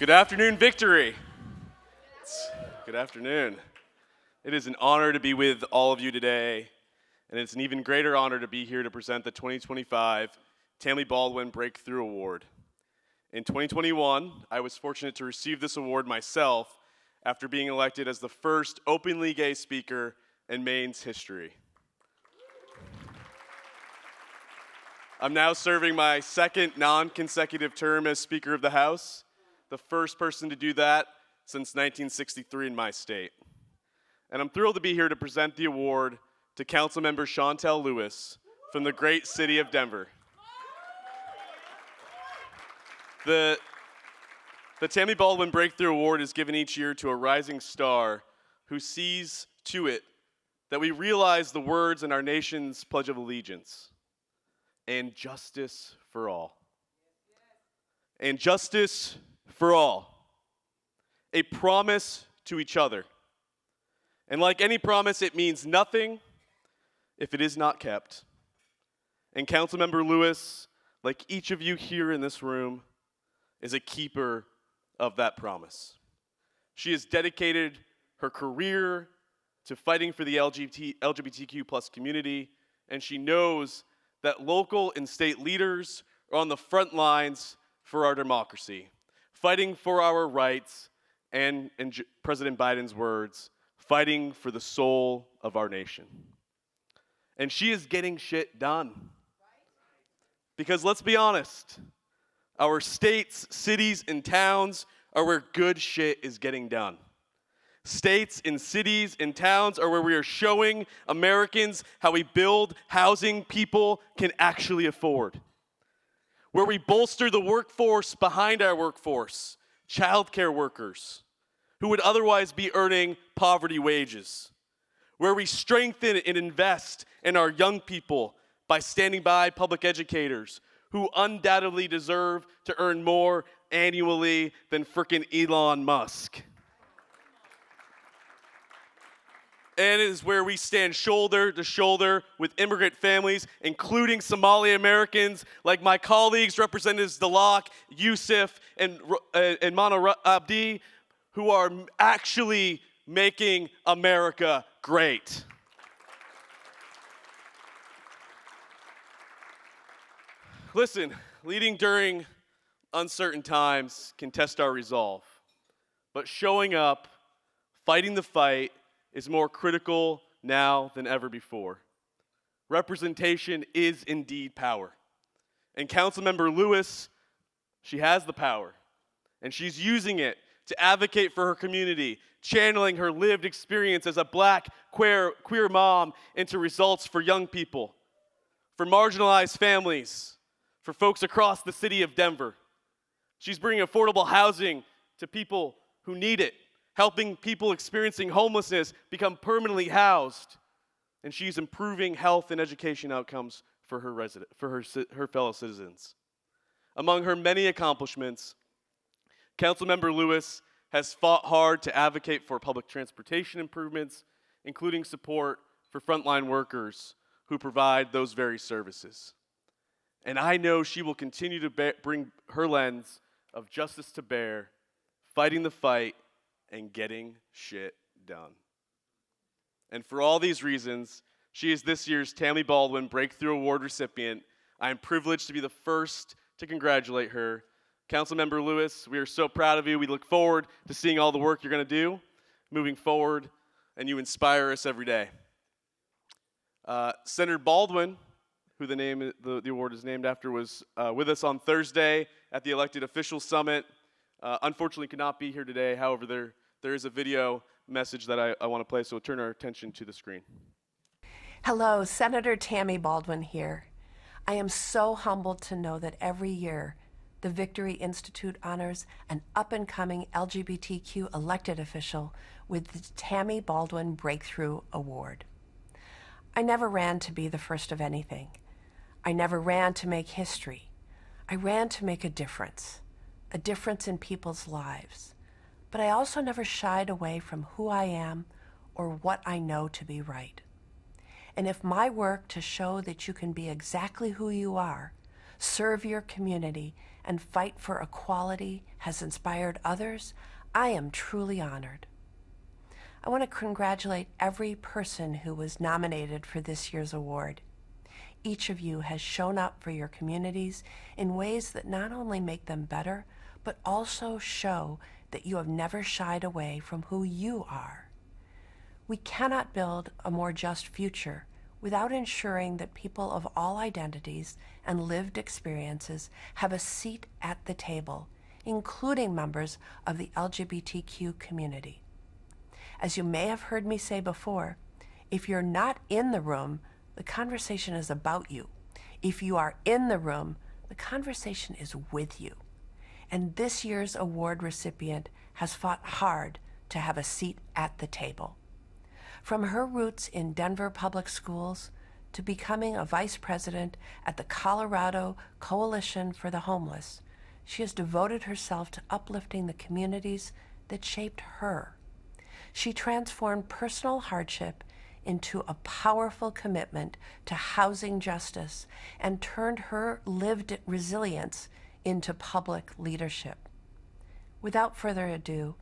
Good afternoon, Victory. Good afternoon. It is an honor to be with all of you today, and it's an even greater honor to be here to present the 2025 Tammy Baldwin Breakthrough Award. In 2021, I was fortunate to receive this award myself after being elected as the first openly gay speaker in Maine's history. I'm now serving my second non-consecutive term as Speaker of the House, the first person to do that since 1963 in my state. And I'm thrilled to be here to present the award to Councilmember Shontel Lewis from the great city of Denver. The Tammy Baldwin Breakthrough Award is given each year to a rising star who sees to it that we realize the words in our nation's Pledge of Allegiance: and justice for all. And justice for all. A promise to each other. And like any promise, it means nothing if it is not kept. And Councilmember Lewis, like each of you here in this room, is a keeper of that promise. She has dedicated her career to fighting for the LGBTQ plus community, and she knows that local and state leaders are on the front lines for our democracy, fighting for our rights, and in President Biden's words, fighting for the soul of our nation. And she is getting shit done. Because let's be honest, our states, cities, and towns are where good shit is getting done. States and cities and towns are where we are showing Americans how we build housing people can actually afford. Where we bolster the workforce behind our workforce, childcare workers, who would otherwise be earning poverty wages. Where we strengthen and invest in our young people by standing by public educators who undoubtedly deserve to earn more annually than frickin' Elon Musk. And it is where we stand shoulder to shoulder with immigrant families, including Somali Americans like my colleagues, Representatives Dalak, Yusuf, and Mana Abdi, who are actually making America great. Listen, leading during uncertain times can test our resolve, but showing up, fighting the fight, is more critical now than ever before. Representation is indeed power. And Councilmember Lewis, she has the power, and she's using it to advocate for her community, channeling her lived experience as a Black queer mom into results for young people, for marginalized families, for folks across the city of Denver. She's bringing affordable housing to people who need it, helping people experiencing homelessness become permanently housed, and she's improving health and education outcomes for her fellow citizens. Among her many accomplishments, Councilmember Lewis has fought hard to advocate for public transportation improvements, including support for frontline workers who provide those very services. And I know she will continue to bring her lens of justice to bear, fighting the fight, and getting shit done. And for all these reasons, she is this year's Tammy Baldwin Breakthrough Award recipient. I am privileged to be the first to congratulate her. Councilmember Lewis, we are so proud of you. We look forward to seeing all the work you're going to do moving forward, and you inspire us every day. Senator Baldwin, who the award is named after, was with us on Thursday at the Elected Officials Summit. Unfortunately could not be here today. However, there is a video message that I want to play, so we'll turn our attention to the screen. Hello, Senator Tammy Baldwin here. I am so humbled to know that every year the Victory Institute honors an up-and-coming LGBTQ elected official with the Tammy Baldwin Breakthrough Award. I never ran to be the first of anything. I never ran to make history. I ran to make a difference in people's lives. But I also never shied away from who I am or what I know to be right. And if my work to show that you can be exactly who you are, serve your community, and fight for equality has inspired others, I am truly honored. I want to congratulate every person who was nominated for this year's award. Each of you has shown up for your communities in ways that not only make them better, but also show that you have never shied away from who you are. We cannot build a more just future without ensuring that people of all identities and lived experiences have a seat at the table, including members of the LGBTQ community. As you may have heard me say before, if you're not in the room, the conversation is about you. If you are in the room, the conversation is with you. And this year's award recipient has fought hard to have a seat at the table. From her roots in Denver public schools to becoming a vice president at the Colorado Coalition for the Homeless, she has devoted herself to uplifting the communities that shaped her. She transformed personal hardship into a powerful commitment to housing justice and turned her lived resilience into public leadership. Without further ado,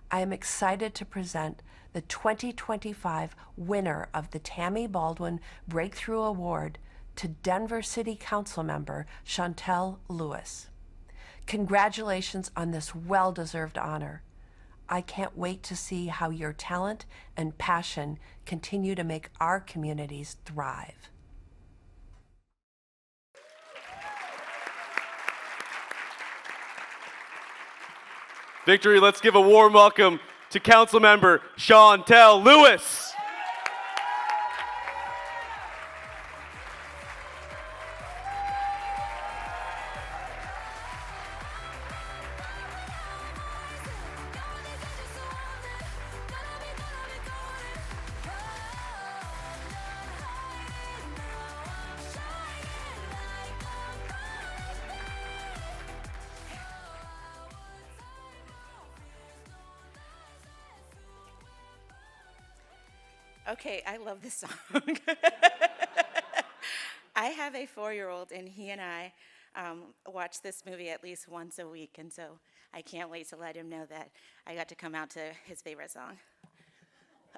I am excited to present the 2025 winner of the Tammy Baldwin Breakthrough Award to Denver City Councilmember Shontel Lewis. Congratulations on this well-deserved honor. I can't wait to see how your talent and passion continue to make our communities thrive. Victory, let's give a warm welcome to Councilmember Shontel Lewis. Okay, I love this song. I have a 4-year-old, and he and I watch this movie at least once a week, and so I can't wait to let him know that I got to come out to his favorite song.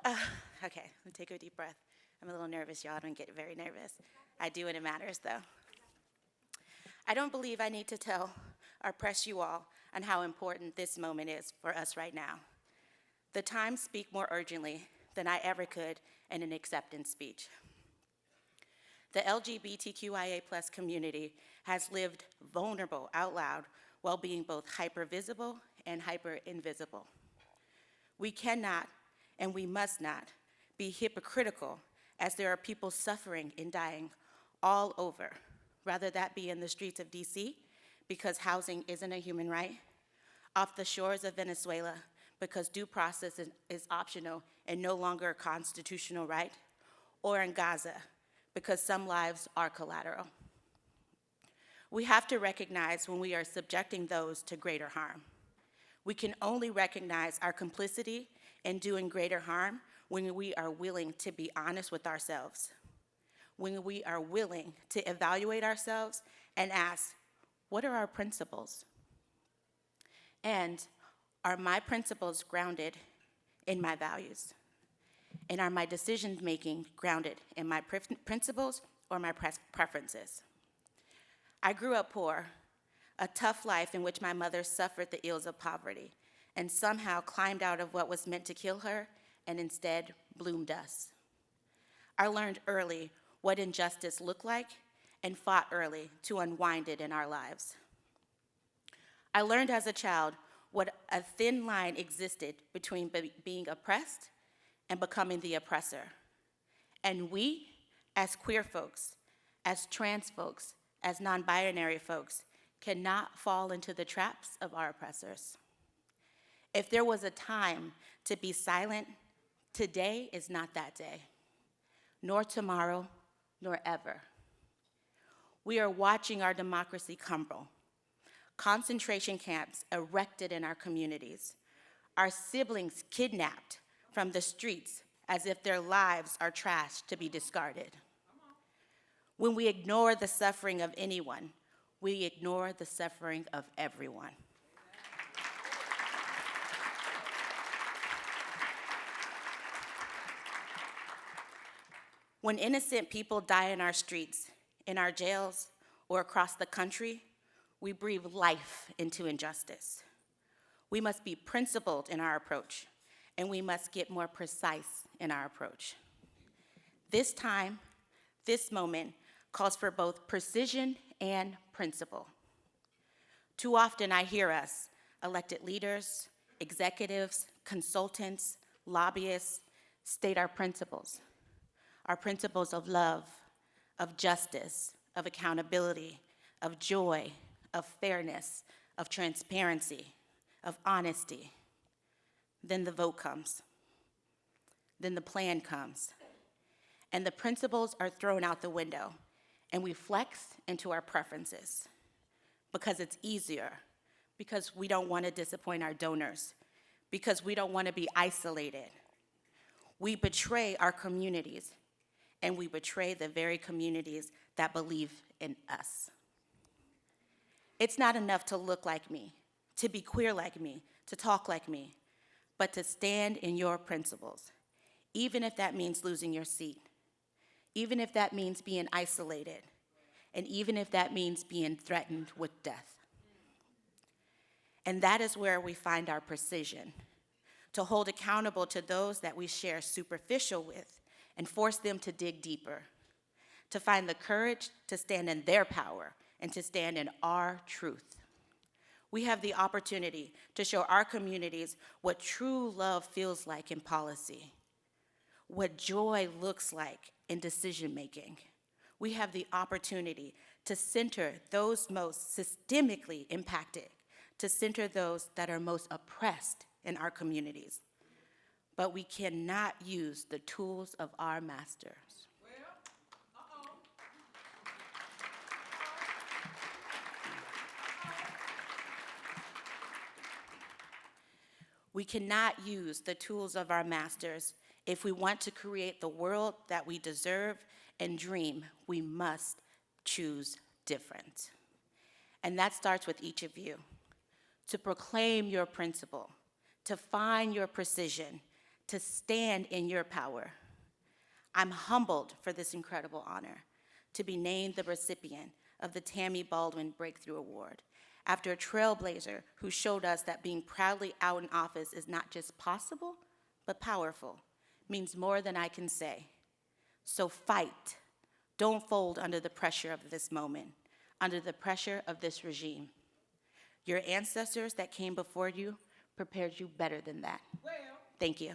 Okay, let me take a deep breath. I'm a little nervous, y'all. I don't get very nervous. I do when it matters, though. I don't believe I need to tell or press you all on how important this moment is for us right now. The times speak more urgently than I ever could in an acceptance speech. The LGBTQIA+ community has lived vulnerable out loud while being both hyper-visible and hyper-invisible. We cannot and we must not be hypocritical as there are people suffering and dying all over, whether that be in the streets of DC because housing isn't a human right, off the shores of Venezuela because due process is optional and no longer a constitutional right, or in Gaza, because some lives are collateral. We have to recognize when we are subjecting those to greater harm. We can only recognize our complicity in doing greater harm when we are willing to be honest with ourselves, when we are willing to evaluate ourselves and ask, what are our principles? And are my principles grounded in my values? And are my decision-making grounded in my principles or my preferences? I grew up poor, a tough life in which my mother suffered the ills of poverty and somehow climbed out of what was meant to kill her and instead bloomed us. I learned early what injustice looked like and fought early to unwind it in our lives. I learned as a child what a thin line existed between being oppressed and becoming the oppressor. And we, as queer folks, as trans folks, as non-binary folks, cannot fall into the traps of our oppressors. If there was a time to be silent, today is not that day, nor tomorrow, nor ever. We are watching our democracy crumble. Concentration camps erected in our communities, our siblings kidnapped from the streets as if their lives are trash to be discarded. When we ignore the suffering of anyone, we ignore the suffering of everyone. When innocent people die in our streets, in our jails, or across the country, we breathe life into injustice. We must be principled in our approach, and we must get more precise in our approach. This time, this moment, calls for both precision and principle. Too often I hear us, elected leaders, executives, consultants, lobbyists, state our principles of love, of justice, of accountability, of joy, of fairness, of transparency, of honesty. Then the vote comes. Then the plan comes. And the principles are thrown out the window, and we flex into our preferences because it's easier, because we don't want to disappoint our donors, because we don't want to be isolated. We betray our communities, and we betray the very communities that believe in us. It's not enough to look like me, to be queer like me, to talk like me, but to stand in your principles, even if that means losing your seat, even if that means being isolated, and even if that means being threatened with death. And that is where we find our precision, to hold accountable to those that we share superficial with and force them to dig deeper, to find the courage to stand in their power and to stand in our truth. We have the opportunity to show our communities what true love feels like in policy, what joy looks like in decision-making. We have the opportunity to center those most systemically impacted, to center those that are most oppressed in our communities. But we cannot use the tools of our masters. We cannot use the tools of our masters. If we want to create the world that we deserve and dream, we must choose different. And that starts with each of you, to proclaim your principle, to find your precision, to stand in your power. I'm humbled for this incredible honor to be named the recipient of the Tammy Baldwin Breakthrough Award, after a trailblazer who showed us that being proudly out in office is not just possible, but powerful, means more than I can say. So fight. Don't fold under the pressure of this moment, under the pressure of this regime. Your ancestors that came before you prepared you better than that. Thank you.